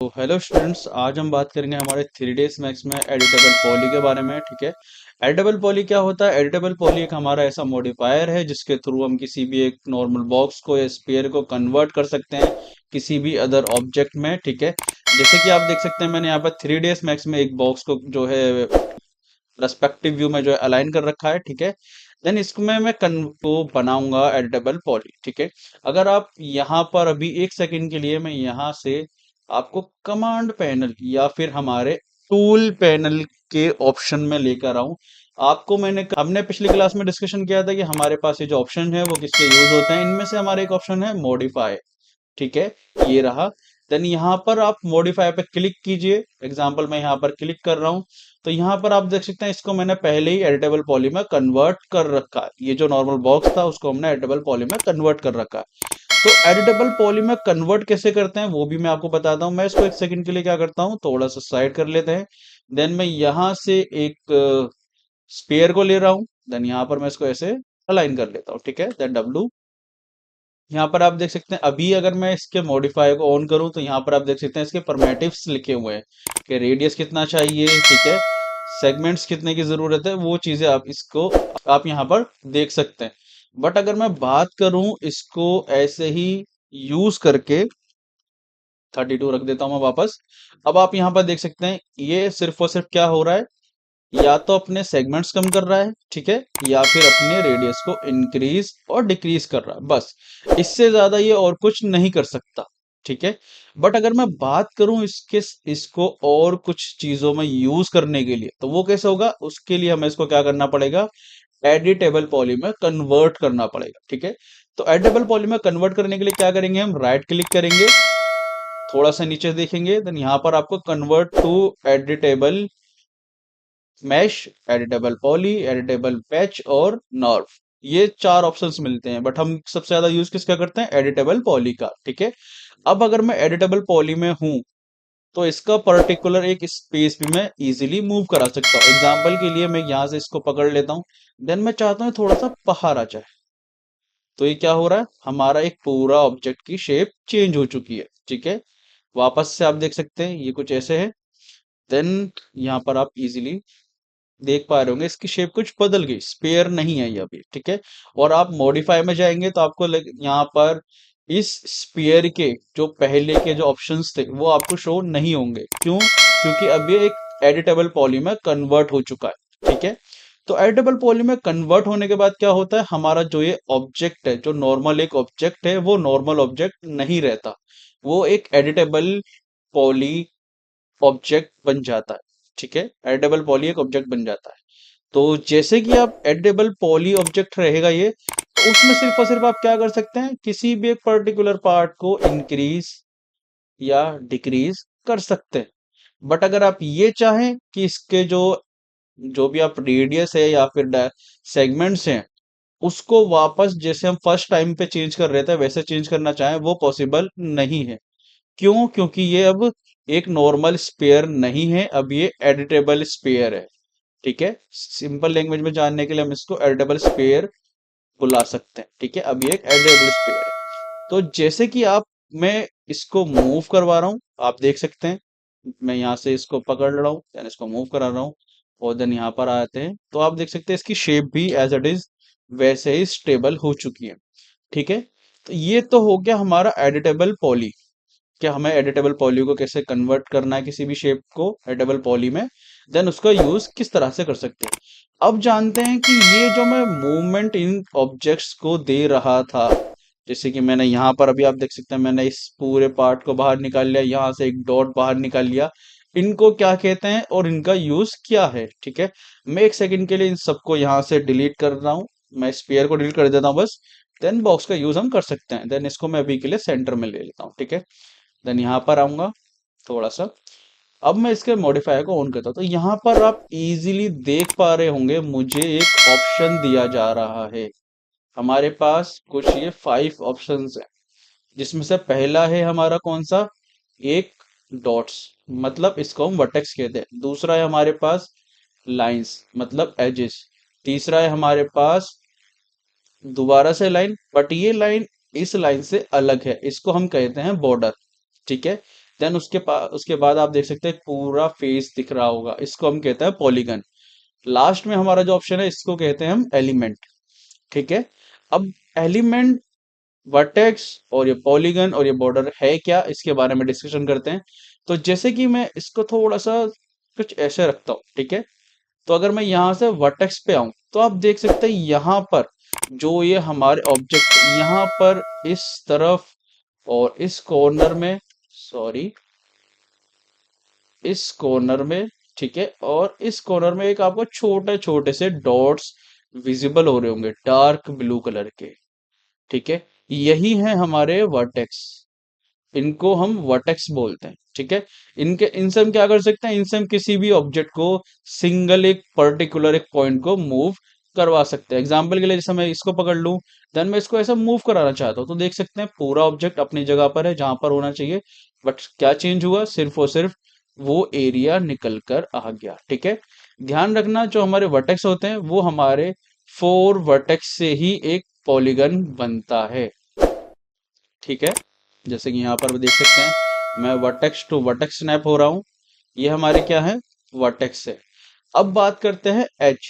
तो hello students, आज हम बात करेंगे हमारे 3 डेज मैथ्स में एडिटेबल पॉली के बारे में। ठीक है। एडिटेबल पॉली क्या होता है? एडिटेबल पॉली एक हमारा ऐसा मॉडिफायर है जिसके थ्रू हम किसी भी एक नॉर्मल बॉक्स को या स्फीयर को कन्वर्ट कर सकते हैं किसी भी अदर ऑब्जेक्ट में। ठीक है। जैसे कि आप देख सकते हैं, मैंने यहाँ पर 3 डेज मैथ्स में एक बॉक्स को जो है रेस्पेक्टिव व्यू में जो है अलाइन कर रखा है। ठीक है। देन इसमें मैं को बनाऊंगा एडिटेबल पॉली। ठीक है। अगर आप यहाँ पर अभी एक सेकंड के लिए, मैं यहाँ से आपको कमांड पैनल या फिर हमारे टूल पैनल के ऑप्शन में लेकर आऊं। आपको हमने पिछली क्लास में डिस्कशन किया था कि हमारे पास ये जो ऑप्शन है वो किसके यूज होते हैं। इनमें से हमारा एक ऑप्शन है मॉडिफाई। ठीक है। ये रहा। देन यहाँ पर आप मॉडिफाई पे क्लिक कीजिए। एग्जाम्पल मैं यहाँ पर क्लिक कर रहा हूँ, तो यहाँ पर आप देख सकते हैं इसको मैंने पहले ही एडिटेबल पॉली में कन्वर्ट कर रखा है। ये जो नॉर्मल बॉक्स था उसको हमने एडिटेबल पॉली में कन्वर्ट कर रखा है। तो एडिटेबल पॉली में कन्वर्ट कैसे करते हैं वो भी मैं आपको बताता हूँ। मैं इसको एक सेकंड के लिए क्या करता हूँ, थोड़ा सा साइड कर लेते हैं। देन मैं यहाँ से एक स्पेयर को ले रहा हूँ। देन यहाँ पर मैं इसको ऐसे अलाइन कर लेता हूँ। ठीक है। देन डब्लू, यहाँ पर आप देख सकते हैं अभी अगर मैं इसके मॉडिफायर को ऑन करूं तो यहाँ पर आप देख सकते हैं इसके परमेटिव्स लिखे हुए हैं कि रेडियस कितना चाहिए। ठीक है। सेगमेंट्स कितने की जरूरत है, वो चीजें आप यहाँ पर देख सकते हैं। बट अगर मैं बात करूं इसको ऐसे ही यूज करके, 32 रख देता हूं मैं वापस। अब आप यहाँ पर देख सकते हैं ये सिर्फ और सिर्फ क्या हो रहा है, या तो अपने सेगमेंट्स कम कर रहा है। ठीक है। या फिर अपने रेडियस को इंक्रीज और डिक्रीज कर रहा है, बस। इससे ज्यादा ये और कुछ नहीं कर सकता। ठीक है। बट अगर मैं बात करूं इसको और कुछ चीजों में यूज करने के लिए, तो वो कैसे होगा, उसके लिए हमें इसको क्या करना पड़ेगा, एडिटेबल पॉली में कन्वर्ट करना पड़ेगा। ठीक है। तो एडिटेबल पॉली में कन्वर्ट करने के लिए क्या करेंगे, हम राइट क्लिक करेंगे, थोड़ा सा नीचे देखेंगे, देन यहाँ पर आपको convert to editable mesh, editable poly, editable patch और नॉर्फ, ये 4 ऑप्शंस मिलते हैं। बट हम सबसे ज्यादा यूज किसका करते हैं, एडिटेबल पॉली का। ठीक है। अब अगर मैं एडिटेबल पॉली में हूं तो इसका पर्टिकुलर एक स्पेस भी मैं इजीली मूव करा सकता हूँ। एग्जाम्पल के लिए मैं यहां से इसको पकड़ लेता हूँ। देन मैं चाहता हूँ थोड़ा सा बाहर आ जाए, तो ये क्या हो रहा है, हमारा एक पूरा ऑब्जेक्ट की शेप चेंज हो चुकी है। ठीक है। वापस से आप देख सकते हैं ये कुछ ऐसे है। देन यहाँ पर आप इजीली देख पा रहे होंगे इसकी शेप कुछ बदल गई, स्पेयर नहीं है ये अभी। ठीक है। और आप मॉडिफाई में जाएंगे तो आपको यहाँ पर इस स्पेयर के जो पहले के जो ऑप्शंस थे वो आपको शो नहीं होंगे। क्यों? क्योंकि अब ये एक एडिटेबल पॉली में कन्वर्ट हो चुका है। ठीक है। तो एडिटेबल पॉली में कन्वर्ट होने के बाद क्या होता है, हमारा जो ये ऑब्जेक्ट है, जो नॉर्मल एक ऑब्जेक्ट है, वो नॉर्मल ऑब्जेक्ट नहीं रहता, वो एक एडिटेबल पॉली ऑब्जेक्ट बन जाता है। ठीक है। एडिटेबल पॉली एक ऑब्जेक्ट बन जाता है। तो जैसे कि आप एडिटेबल पॉली ऑब्जेक्ट रहेगा ये, तो उसमें सिर्फ और सिर्फ आप क्या कर सकते हैं, किसी भी एक पर्टिकुलर पार्ट को इंक्रीज या डिक्रीज कर सकते हैं। बट अगर आप ये चाहें कि इसके जो जो भी आप रेडियस है या फिर सेगमेंट्स हैं, उसको वापस जैसे हम फर्स्ट टाइम पे चेंज कर रहे थे वैसे चेंज करना चाहें, वो पॉसिबल नहीं है। क्यों? क्योंकि ये अब एक नॉर्मल स्पेयर नहीं है, अब ये एडिटेबल स्पेयर है। ठीक है। सिंपल लैंग्वेज में जानने के लिए हम इसको एडिटेबल स्पेयर बुला सकते हैं। ठीक है। अब ये एक एडिटेबल स्पेयर है। तो जैसे कि मैं इसको मूव करवा रहा हूं, आप देख सकते हैं मैं यहाँ से इसको पकड़ रहा हूँ, देन इसको मूव करा रहा हूँ, और देन यहाँ पर आते हैं तो आप देख सकते हैं इसकी शेप भी एज इट इज वैसे ही स्टेबल हो चुकी है। ठीक है। तो ये तो हो गया हमारा एडिटेबल पॉली, कि हमें एडिटेबल पॉली को कैसे कन्वर्ट करना है किसी भी शेप को एडिटेबल पॉली में, देन उसका यूज किस तरह से कर सकते हैं। अब जानते हैं कि ये जो मैं मूवमेंट इन ऑब्जेक्ट्स को दे रहा था, जैसे कि मैंने यहाँ पर अभी आप देख सकते हैं मैंने इस पूरे पार्ट को बाहर निकाल लिया, यहाँ से एक डॉट बाहर निकाल लिया, इनको क्या कहते हैं और इनका यूज क्या है। ठीक है। मैं एक सेकंड के लिए इन सबको यहाँ से डिलीट कर रहा हूँ, मैं स्पेयर को डिलीट कर देता हूँ बस। देन बॉक्स का यूज हम कर सकते हैं। देन इसको मैं अभी के लिए सेंटर में ले लेता हूँ। ठीक है। देन यहाँ पर आऊंगा थोड़ा सा, अब मैं इसके मॉडिफायर को ऑन करता हूँ, तो यहाँ पर आप इजीली देख पा रहे होंगे मुझे एक ऑप्शन दिया जा रहा है। हमारे पास कुछ ये 5 ऑप्शंस है, जिसमें से पहला है हमारा कौन सा, एक डॉट्स, मतलब इसको हम वर्टेक्स कहते हैं। दूसरा है हमारे पास लाइंस, मतलब एजेस। तीसरा है हमारे पास दोबारा से लाइन, बट ये लाइन इस लाइन से अलग है, इसको हम कहते हैं बॉर्डर। ठीक है। देन उसके बाद आप देख सकते हैं पूरा फेस दिख रहा होगा, इसको हम कहते हैं पॉलीगन। लास्ट में हमारा जो ऑप्शन है इसको कहते हैं हम एलिमेंट। ठीक है। अब एलिमेंट, वर्टेक्स और ये पॉलीगन और ये बॉर्डर है क्या, इसके बारे में डिस्कशन करते हैं। तो जैसे कि मैं इसको थोड़ा सा कुछ ऐसे रखता हूँ, ठीक है। तो अगर मैं यहाँ से वर्टेक्स पे आऊं तो आप देख सकते हैं यहाँ पर जो ये हमारे ऑब्जेक्ट यहाँ पर इस तरफ और इस कॉर्नर में, सॉरी, इस कॉर्नर में, ठीक है, और इस कॉर्नर में एक आपको छोटे छोटे से डॉट्स विजिबल हो रहे होंगे डार्क ब्लू कलर के। ठीक है। यही है हमारे वर्टेक्स, इनको हम वर्टेक्स बोलते हैं। ठीक है। इनके इनसे हम क्या कर सकते हैं, इनसे हम किसी भी ऑब्जेक्ट को सिंगल एक पर्टिकुलर एक पॉइंट को मूव करवा सकते हैं। एग्जाम्पल के लिए जैसे मैं इसको पकड़ लूं, देन मैं इसको ऐसा मूव कराना चाहता हूं, तो देख सकते हैं पूरा ऑब्जेक्ट अपनी जगह पर है जहां पर होना चाहिए, बट क्या चेंज हुआ, सिर्फ और सिर्फ वो एरिया निकल कर आ गया। ठीक है। ध्यान रखना जो हमारे वर्टेक्स होते हैं वो हमारे 4 वर्टेक्स से ही एक पॉलीगन बनता है। ठीक है। जैसे कि यहाँ पर भी देख सकते हैं मैं वर्टेक्स टू वर्टेक्स स्नैप हो रहा हूँ, ये हमारे क्या है, वर्टेक्स है। अब बात करते हैं एज।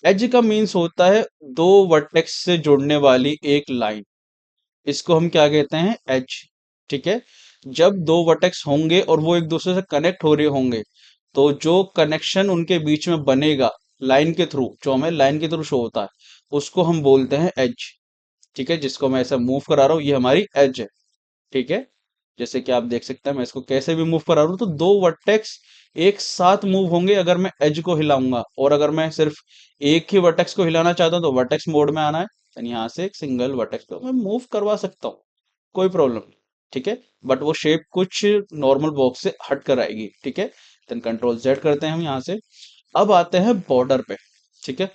एज का मीन्स होता है दो वर्टेक्स से जुड़ने वाली एक लाइन, इसको हम क्या कहते हैं, एज। ठीक है। जब दो वर्टेक्स होंगे और वो एक दूसरे से कनेक्ट हो रहे होंगे तो जो कनेक्शन उनके बीच में बनेगा लाइन के थ्रू, जो हमें लाइन के थ्रू शो होता है, उसको हम बोलते हैं एज। ठीक है। जिसको मैं ऐसा मूव करा रहा हूँ ये हमारी एज है। ठीक है। जैसे कि आप देख सकते हैं मैं इसको कैसे भी मूव करा रहा हूं तो दो वर्टेक्स एक साथ मूव होंगे अगर मैं एज को हिलाऊंगा, और अगर मैं सिर्फ एक ही वर्टेक्स को हिलाना चाहता हूं तो वर्टेक्स मोड में आना है, यानी यहां से एक सिंगल वर्टेक्स को मैं मूव करवा सकता हूँ, कोई प्रॉब्लम नहीं। ठीक है। बट वो शेप कुछ नॉर्मल बॉक्स से हट कर आएगी। ठीक है। देन कंट्रोल जेड करते हैं हम यहाँ से। अब आते हैं बॉर्डर पे। ठीक है।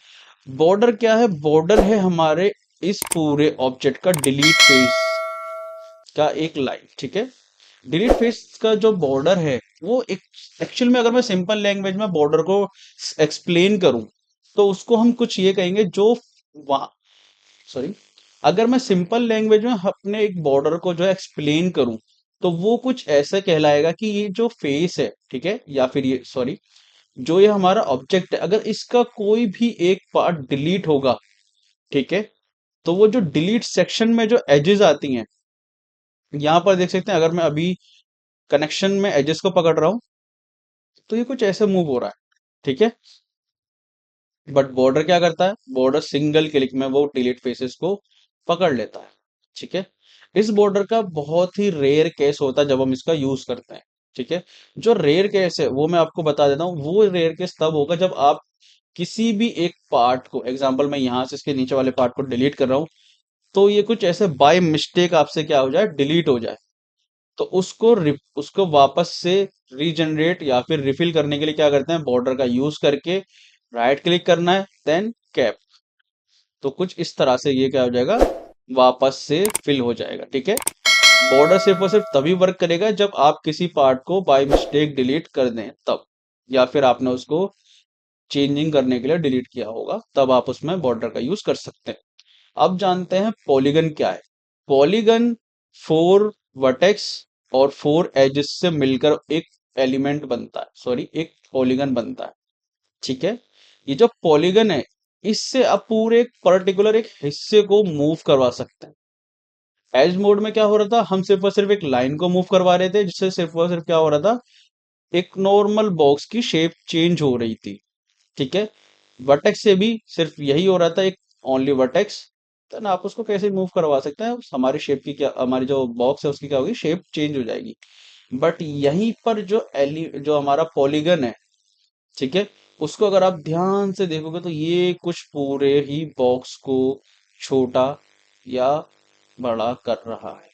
बॉर्डर क्या है, बॉर्डर है हमारे इस पूरे ऑब्जेक्ट का डिलीट फेस का एक लाइन। ठीक है। डिलीट फेस का जो बॉर्डर है वो एक, एक्चुअल में अगर मैं सिंपल लैंग्वेज में बॉर्डर को एक्सप्लेन करूं तो उसको हम कुछ ये कहेंगे जो वहां, सॉरी, अगर मैं सिंपल लैंग्वेज में अपने एक बॉर्डर को जो एक्सप्लेन करूं तो वो कुछ ऐसा कहलाएगा कि ये जो फेस है, ठीक है, या फिर ये, सॉरी, जो ये हमारा ऑब्जेक्ट है, अगर इसका कोई भी एक पार्ट डिलीट होगा, ठीक है, तो वो जो डिलीट सेक्शन में जो एजेस आती हैं, यहां पर देख सकते हैं अगर मैं अभी कनेक्शन में एजेस को पकड़ रहा हूं तो ये कुछ ऐसे मूव हो रहा है। ठीक है। बट बॉर्डर क्या करता है, बॉर्डर सिंगल क्लिक में वो डिलीट फेसेस को पकड़ लेता है। ठीक है। इस बॉर्डर का बहुत ही रेयर केस होता है जब हम इसका यूज करते हैं। ठीक है। जो रेयर केस है वो मैं आपको बता देता हूँ, वो रेयर केस तब होगा जब आप किसी भी एक पार्ट को, एग्जाम्पल मैं यहां से इसके नीचे वाले पार्ट को डिलीट कर रहा हूं, तो ये कुछ ऐसे बाय मिस्टेक आपसे क्या हो जाए, डिलीट हो जाए, तो उसको वापस से रीजनरेट या फिर रिफिल करने के लिए क्या करते हैं, बॉर्डर का यूज करके राइट क्लिक करना है, देन कैप, तो कुछ इस तरह से ये क्या हो जाएगा, वापस से फिल हो जाएगा। ठीक है। बॉर्डर सिर्फ और सिर्फ तभी वर्क करेगा जब आप किसी पार्ट को बाय मिस्टेक डिलीट कर दें तब, या फिर आपने उसको चेंजिंग करने के लिए डिलीट किया होगा, तब आप उसमें बॉर्डर का यूज कर सकते हैं। अब जानते हैं पॉलीगन क्या है। पॉलीगन 4 वर्टेक्स और 4 एजेस से मिलकर एक एलिमेंट बनता है, सॉरी, एक पॉलीगन बनता है। ठीक है। ये जो पॉलीगन है इससे आप पूरे एक पर्टिकुलर एक हिस्से को मूव करवा सकते हैं। एज मोड में क्या हो रहा था, हम सिर्फ और सिर्फ एक लाइन को मूव करवा रहे थे जिससे सिर्फ और सिर्फ क्या हो रहा था, एक नॉर्मल बॉक्स की शेप चेंज हो रही थी। ठीक है। वर्टेक्स से भी सिर्फ यही हो रहा था, एक ओनली वर्टेक्स, तो आप उसको कैसे मूव करवा सकते हैं, हमारी शेप की क्या, हमारी जो बॉक्स है उसकी क्या होगी, शेप चेंज हो जाएगी। बट यहीं पर जो हमारा पॉलीगन है, ठीक है, उसको अगर आप ध्यान से देखोगे तो ये कुछ पूरे ही बॉक्स को छोटा या बड़ा कर रहा है।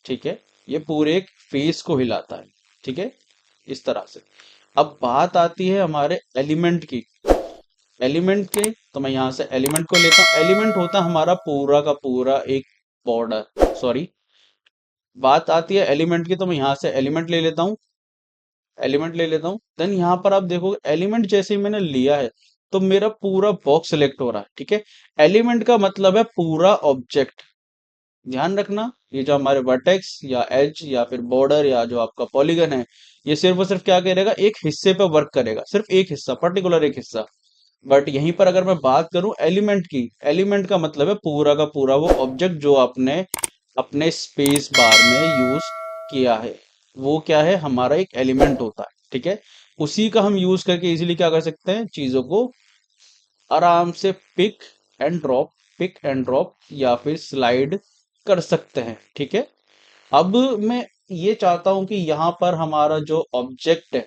ठीक है। ये पूरे एक फेस को हिलाता है। ठीक है। इस तरह से। अब बात आती है हमारे एलिमेंट की। एलिमेंट के, तो मैं यहां से एलिमेंट को लेता हूं। एलिमेंट होता है हमारा पूरा का पूरा एक बॉर्डर, सॉरी, बात आती है एलिमेंट की, तो मैं यहां से एलिमेंट ले लेता हूं, एलिमेंट ले लेता हूं। देन यहां पर आप देखोगे एलिमेंट जैसे ही मैंने लिया है तो मेरा पूरा बॉक्स सेलेक्ट हो रहा है। ठीक है। एलिमेंट का मतलब है पूरा ऑब्जेक्ट, ध्यान रखना, ये जो हमारे वर्टेक्स या एज या फिर बॉर्डर या जो आपका पॉलीगन है, ये सिर्फ और सिर्फ क्या करेगा, एक हिस्से पे वर्क करेगा, सिर्फ एक हिस्सा, पर्टिकुलर एक हिस्सा। बट यहीं पर अगर मैं बात करूं एलिमेंट की, एलिमेंट का मतलब है पूरा का पूरा वो ऑब्जेक्ट जो आपने अपने स्पेस बार में यूज किया है, वो क्या है, हमारा एक एलिमेंट होता है, ठीक है। उसी का हम यूज करके इजीली क्या कर सकते हैं, चीजों को आराम से पिक एंड ड्रॉप या फिर स्लाइड कर सकते हैं, ठीक है। अब मैं ये चाहता हूं कि यहाँ पर हमारा जो ऑब्जेक्ट है,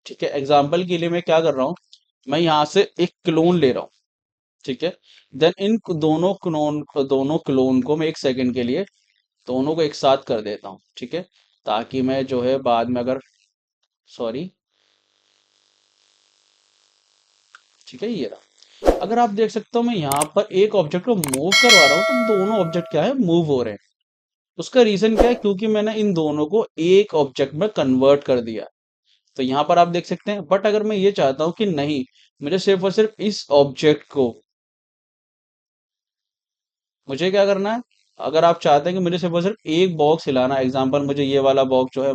ठीक है, एग्जाम्पल के लिए मैं क्या कर रहा हूँ, मैं यहाँ से एक क्लोन ले रहा हूँ, ठीक है। देन इन दोनों क्लोन को मैं एक सेकंड के लिए दोनों को एक साथ कर देता हूँ, ठीक है, ताकि मैं जो है बाद में अगर, सॉरी, ठीक है, ये रहा। अगर आप देख सकते हो मैं यहाँ पर एक ऑब्जेक्ट को मूव करवा रहा हूँ तो दोनों ऑब्जेक्ट क्या है, मूव हो रहे हैं। उसका रीजन क्या है, क्योंकि मैंने इन दोनों को एक ऑब्जेक्ट में कन्वर्ट कर दिया। तो यहाँ पर आप देख सकते हैं। बट अगर मैं ये चाहता हूँ कि नहीं, मुझे सिर्फ और सिर्फ इस ऑब्जेक्ट को, मुझे क्या करना है, अगर आप चाहते हैं कि मुझे सिर्फ और सिर्फ एक बॉक्स हिलाना, एग्जांपल मुझे ये वाला बॉक्स जो है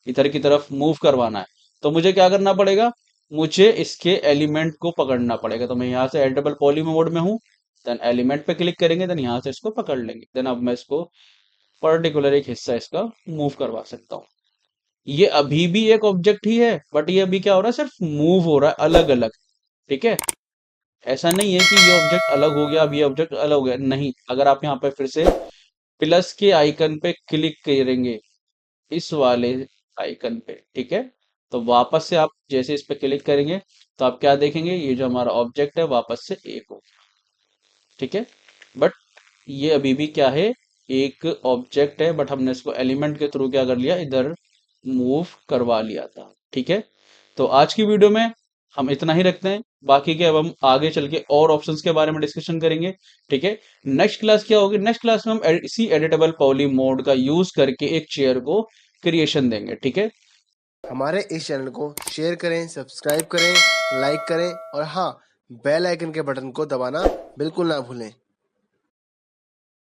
इधर की तरफ मूव करवाना है, तो मुझे क्या करना पड़ेगा, मुझे इसके एलिमेंट को पकड़ना पड़ेगा। तो मैं यहाँ से एडिटेबल पॉली मोड में हूँ, देन एलिमेंट पे क्लिक करेंगे, देन यहाँ से इसको पकड़ लेंगे, देन अब मैं इसको पर्टिकुलर एक हिस्सा इसका मूव करवा सकता हूँ। ये अभी भी एक ऑब्जेक्ट ही है, बट ये अभी क्या हो रहा है, सिर्फ मूव हो रहा है अलग अलग, ठीक है। ऐसा नहीं है कि ये ऑब्जेक्ट अलग हो गया, अब ये ऑब्जेक्ट अलग हो गया, नहीं। अगर आप यहाँ पे फिर से प्लस के आइकन पे क्लिक करेंगे, इस वाले आइकन पे, ठीक है, तो वापस से आप जैसे इस पे क्लिक करेंगे तो आप क्या देखेंगे, ये जो हमारा ऑब्जेक्ट है वापस से एक हो, ठीक है। बट ये अभी भी क्या है, एक ऑब्जेक्ट है, बट हमने इसको एलिमेंट के थ्रू क्या कर लिया, इधर मूव करवा लिया था, ठीक है। तो आज की वीडियो में हम इतना ही रखते हैं, बाकी के अब हम आगे चल के और ऑप्शंस के बारे में डिस्कशन करेंगे, ठीक है। नेक्स्ट क्लास क्या होगी, नेक्स्ट क्लास में हम इसी एडिटेबल पॉली मोड का यूज करके एक चेयर को क्रिएशन देंगे, ठीक है। हमारे इस चैनल को शेयर करें, सब्सक्राइब करें, लाइक करें और हाँ, बेल आइकन के बटन को दबाना बिल्कुल ना भूलें।